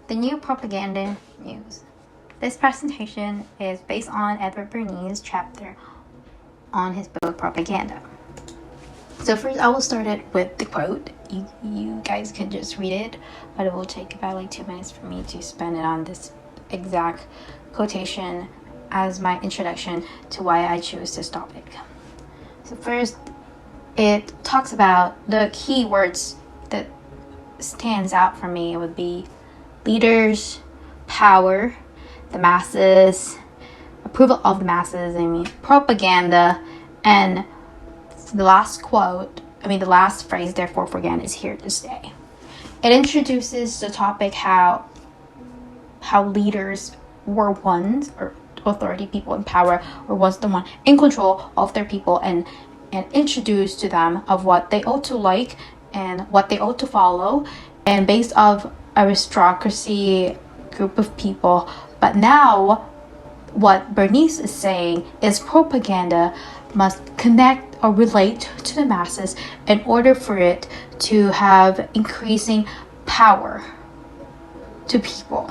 The new propaganda news. This presentation is based on Edward Bernay's chapter on his book Propaganda. So first I will start it with the quote. You guys can just read it, but it will take about like 2 minutes for me to spend it on this exact quotation as my introduction to why I chose this topic. So first, it talks about the key words that stands out for me. It would be leaders, power, the masses, approval of the masses, propaganda, and the last phrase, therefore propaganda is here to stay. It introduces the topic how leaders were once, or authority, people in power, were once the one in control of their people, and introduced to them of what they ought to like and what they ought to follow, and based of aristocracy group of people. But now what Bernice is saying is propaganda must connect or relate to the masses in order for it to have increasing power to people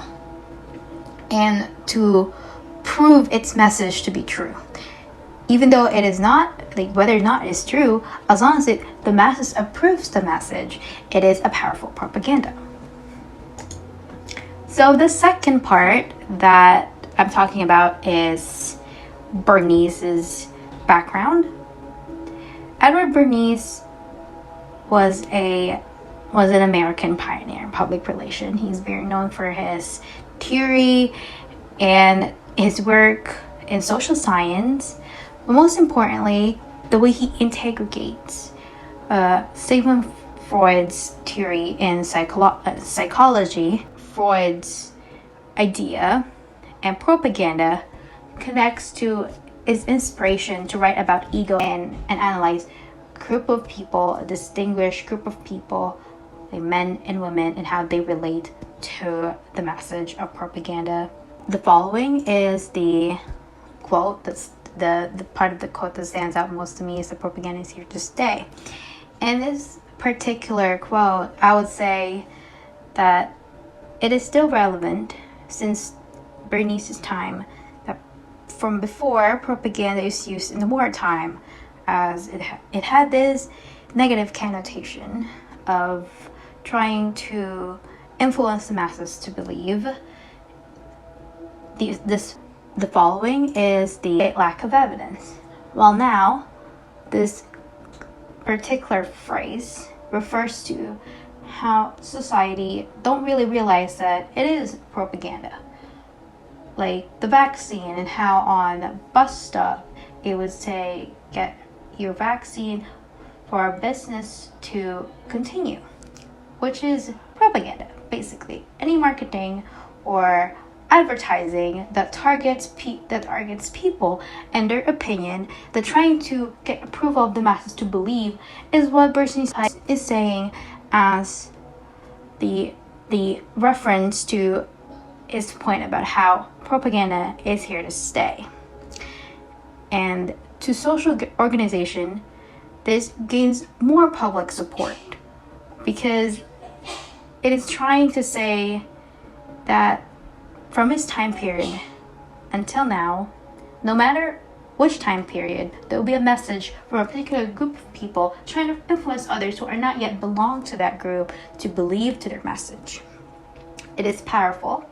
and to prove its message to be true. Even though it is not, whether or not it is true, as long as the masses approves the message, it is a powerful propaganda. So the second part that I'm talking about is Bernice's background. Edward Bernays was an American pioneer in public relations. He's very known for his theory and his work in social science, but most importantly, the way he integrates Sigmund Freud's theory in psychology, Freud's idea, and propaganda connects to his inspiration to write about ego and analyze group of people, a distinguished group of people, like men and women, and how they relate to the message of propaganda. The following is the quote that's the part of the quote that stands out most to me is the propaganda is here to stay. And this particular quote, I would say that it is still relevant since Bernays' time, that from before propaganda is used in the wartime, as it had this negative connotation of trying to influence the masses to believe. The following is the lack of evidence. Well, now this particular phrase refers to how society don't really realize that it is propaganda. Like the vaccine, and how on a bus stop it would say, get your vaccine for our business to continue, which is propaganda, basically. Any marketing or advertising that targets people and their opinion, that trying to get approval of the masses to believe, is what Bernay is saying as the reference to his point about how propaganda is here to stay. And to social organization, this gains more public support because it is trying to say that from his time period until now, no matter which time period, there will be a message from a particular group of people trying to influence others who are not yet belong to that group to believe to their message. It is powerful,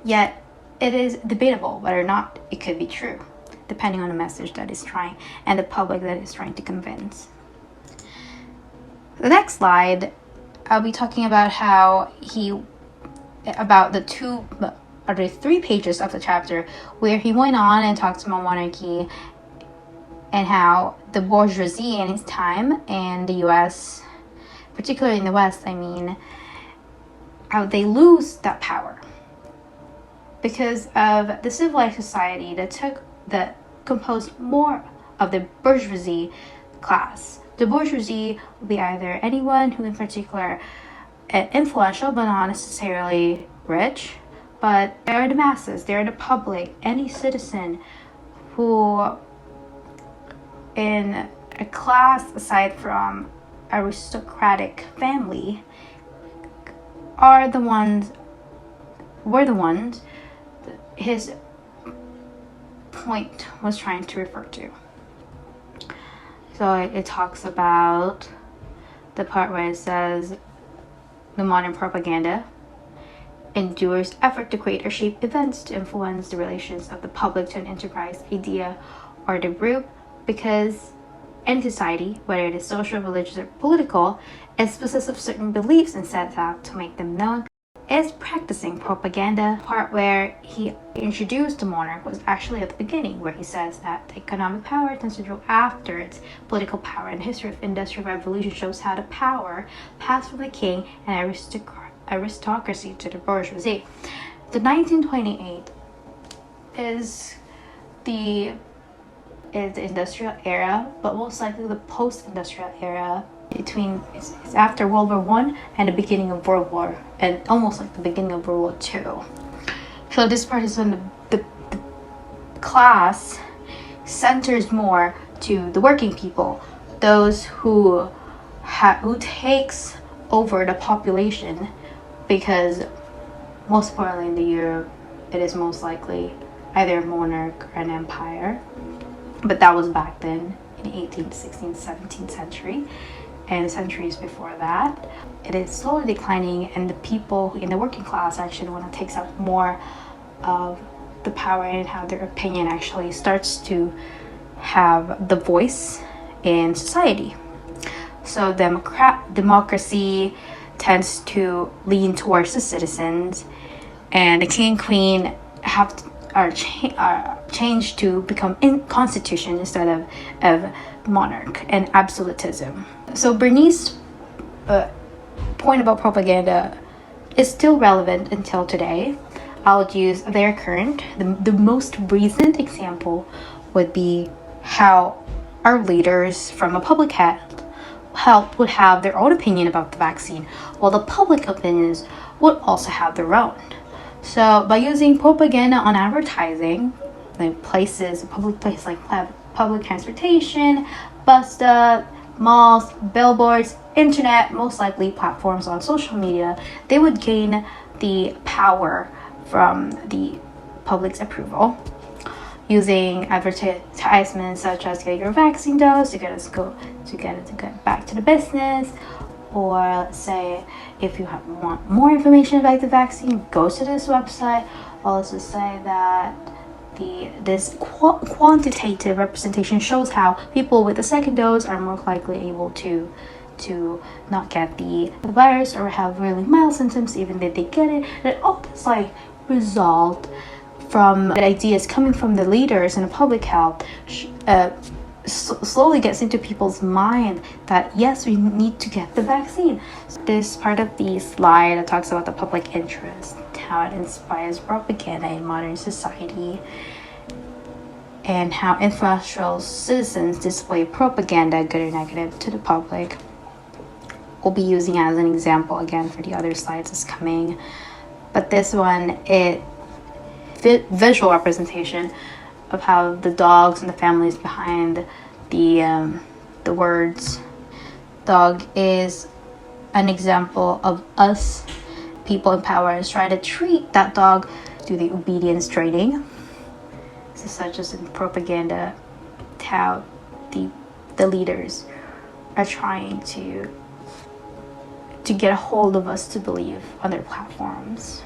yet it is debatable whether or not it could be true, depending on the message that is trying and the public that is trying to convince. The next slide, I'll be talking about the 3 pages of the chapter where he went on and talked about monarchy and how the bourgeoisie in his time in the US, particularly in the West, how they lose that power because of the civilized society that composed more of the bourgeoisie class. The bourgeoisie will be either anyone who in particular influential but not necessarily rich, but they are the masses, they are the public, any citizen who in a class aside from aristocratic family are the ones were the ones his point was trying to refer to. So it talks about the part where it says the modern propaganda endures effort to create or shape events to influence the relations of the public to an enterprise, idea, or the group, because any society, whether it is social, religious, or political, is possessed of certain beliefs and sets out to make them known, is practicing propaganda. The part where he introduced the monarch was actually at the beginning, where he says that the economic power tends to grow after its political power, and the history of industrial revolution shows how the power passed from the king and aristocracy to the bourgeoisie. The 1928 is the industrial era, but most likely the post-industrial era. It's after World War I and the beginning of World War, and almost like the beginning of World War II. So this part is when the class centers more to the working people, those who takes over the population, because most importantly in the Europe, it is most likely either a monarch or an empire. But that was back then in the 18th, 16th, 17th century. And the centuries before that, it is slowly declining, and the people in the working class actually want to take up more of the power and how their opinion actually starts to have the voice in society. So democracy tends to lean towards the citizens, and the king and queen are changed to become in constitution instead of monarch and absolutism. So Bernay's point about propaganda is still relevant until today. I'll use their current. The most recent example would be how our leaders from a public health would have their own opinion about the vaccine, while the public opinions would also have their own. So by using propaganda on advertising, like public places like public transportation, bus stop, malls, billboards, internet, most likely platforms on social media, they would gain the power from the public's approval. Using advertisements such as get your vaccine dose to get back to the business, or let's say if you want more information about the vaccine, go to this website. I'll also say that this quantitative representation shows how people with the second dose are more likely able to not get the virus or have really mild symptoms even if they get it. And it all this result from the ideas coming from the leaders in the public health slowly gets into people's mind that yes, we need to get the vaccine. So this part of the slide that talks about the public interest, how it inspires propaganda in modern society, and how influential citizens display propaganda, good or negative, to the public. We'll be using as an example again for the other slides that's coming. But this one, visual representation of how the dogs and the families behind the words. Dog is an example of us, people in power, is trying to treat that dog through the obedience training. So such as in propaganda, how the leaders are trying to get a hold of us to believe on their platforms.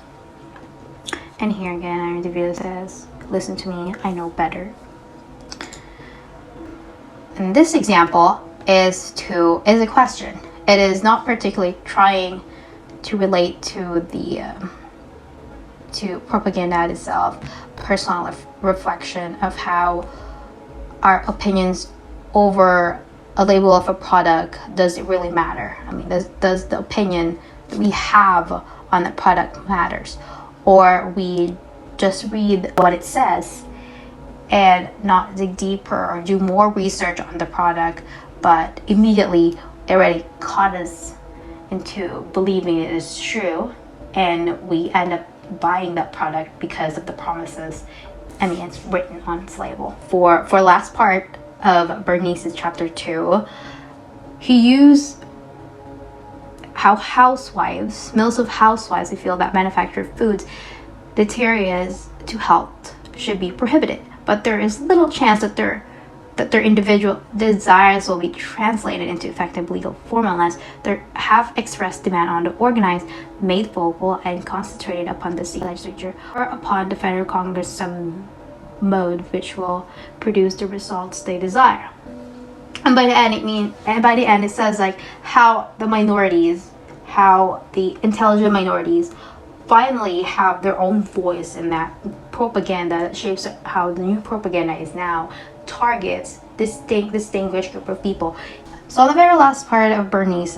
And here again, our interviewer says, listen to me, I know better. And this example is a question. It is not particularly trying to relate to to propaganda itself, personal reflection of how our opinions over a label of a product, does it really matter? I mean, does the opinion that we have on the product matters? Or we just read what it says and not dig deeper or do more research on the product, but immediately it already caught us into believing it is true, and we end up buying that product because of the promises. I mean, it's written on its label. For last part of Bernay's chapter 2, he used how mills of housewives, we feel that manufactured foods deterrence to health should be prohibited, but there is little chance that their individual desires will be translated into effective legal form unless they have expressed demand on the organized, made vocal, and concentrated upon the state legislature or upon the federal Congress some mode which will produce the results they desire. And by the end it says like how the intelligent minorities finally have their own voice in that propaganda that shapes how the new propaganda is now targets distinguished group of people. So on the very last part of Bernay's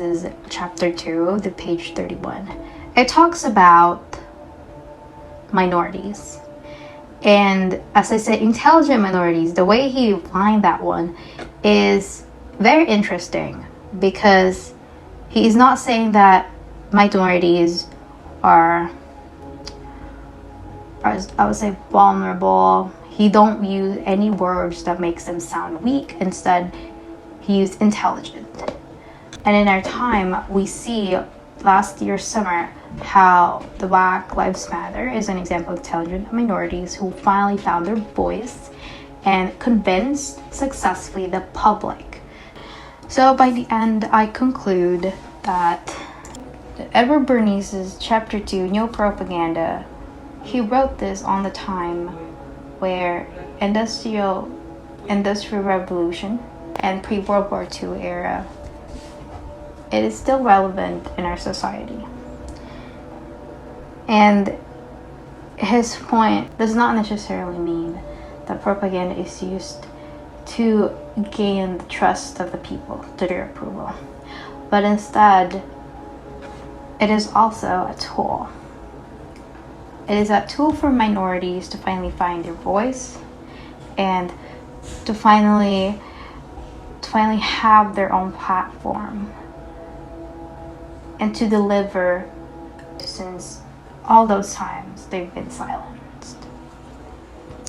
chapter 2, the page 31, it talks about minorities. And as I said, intelligent minorities, the way he lined that one is very interesting, because he is not saying that minorities are I would say vulnerable. He don't use any words that makes them sound weak. Instead, he used intelligent. And in our time, we see last year's summer how the Black Lives Matter is an example of intelligent minorities who finally found their voice and convinced successfully the public. So by the end, I conclude that Edward Bernay's chapter 2, No Propaganda, he wrote this on the time where industrial revolution and pre-World War II era, it is still relevant in our society. And his point does not necessarily mean that propaganda is used to gain the trust of the people to their approval, but instead it is also a tool. It is a tool for minorities to finally find their voice and to finally have their own platform and to deliver, since all those times they've been silenced.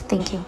Thank you.